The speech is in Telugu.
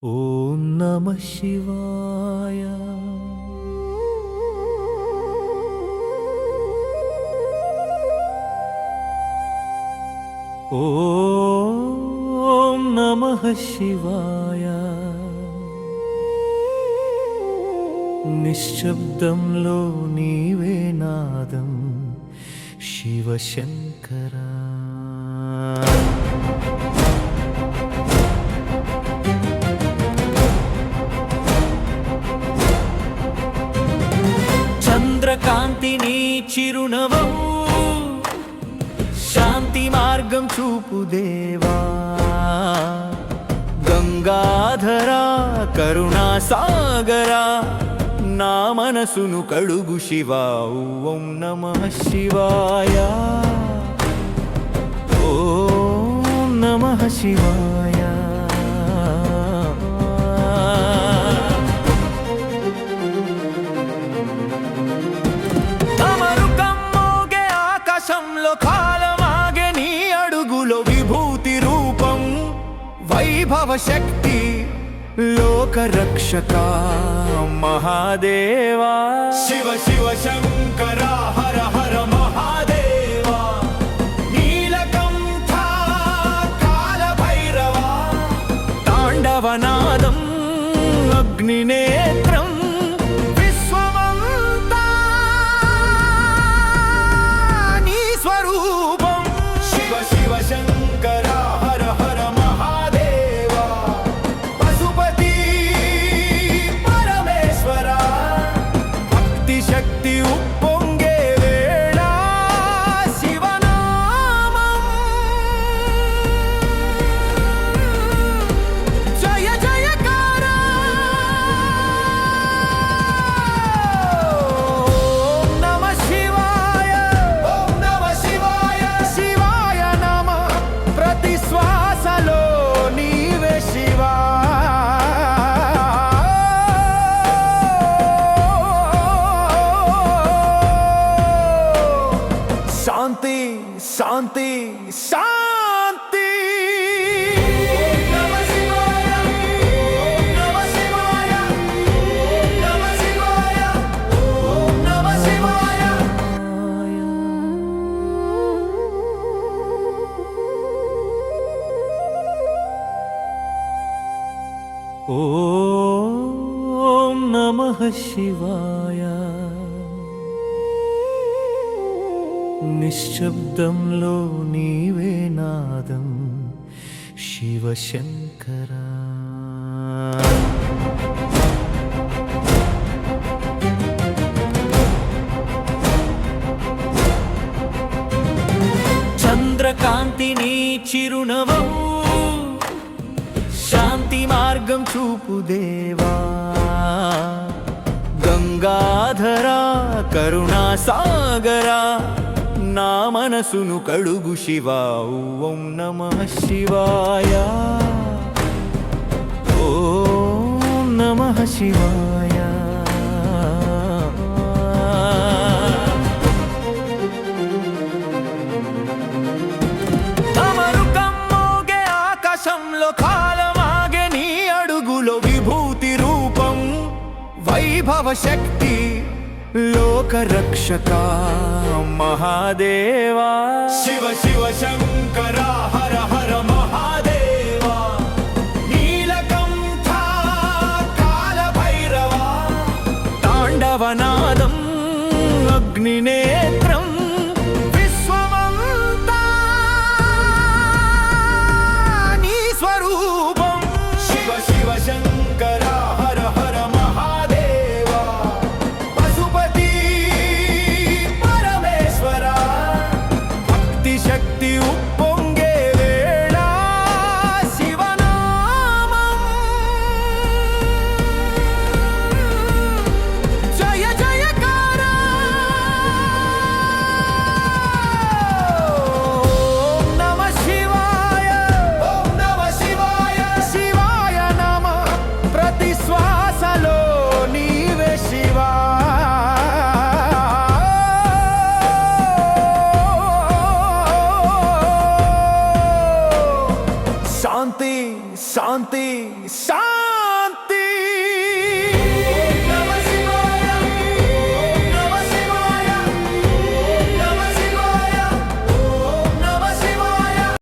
ఓం నమః శివాయ. ఓం నమః శివాయ. నిశ్శబ్దంలో నీవే నాదం శివశంకరా. చంద్రకాంతిని చిరునవం శాంతి మార్గం చూపు దేవా. గంగాధరా కరుణా సాగరా నా మనసును కడుగు శివా. ఓం నమః శివాయ. ఓం నమః శివాయ. ఆకాశంలో కాలమాగే నీ అడుగులో విభూతి రూపం వైభవ శక్తి లోక రక్షక మహాదేవా. శివ శివ శంకర హర హర మహాదేవా. నీలకంఠ కాల భైరవ తాండవనాదం అగ్నినేత్రం స్వరూపం. శివ శివ శంకర హర హర మహాదేవా. పశుపతి పరమేశ్వర భక్తి శక్తి ఉప్పొంగే వేళ శివనామం. జయ జయకార. ఓం నమః శివాయ. శివాయ నమః. ప్రతి శ్వాసలో నీవే శివా. శాంతి శాంతి శాంతి. ఓం నమః శివాయ. నిశ్శబ్దంలో నీవే నాదం శివశంకరా. చంద్రకాంతిని చిరునవం శాంతి మార్గం చూపు దేవా. గంగాధరా కరుణా సాగరా నా మనసును కడుగు శివా. ఓం నమః శివాయ. ఓం నమః శివాయ. ఆకాశంలో కాలమాగే నీ అడుగులో విభూతి రూపం వైభవ శక్తి లోక రక్షక మహాదేవా. శివ శివ శంకర హర హర మహాదేవా. నీలకంఠ కాల భైరవ తాండవనాదం అగ్నినే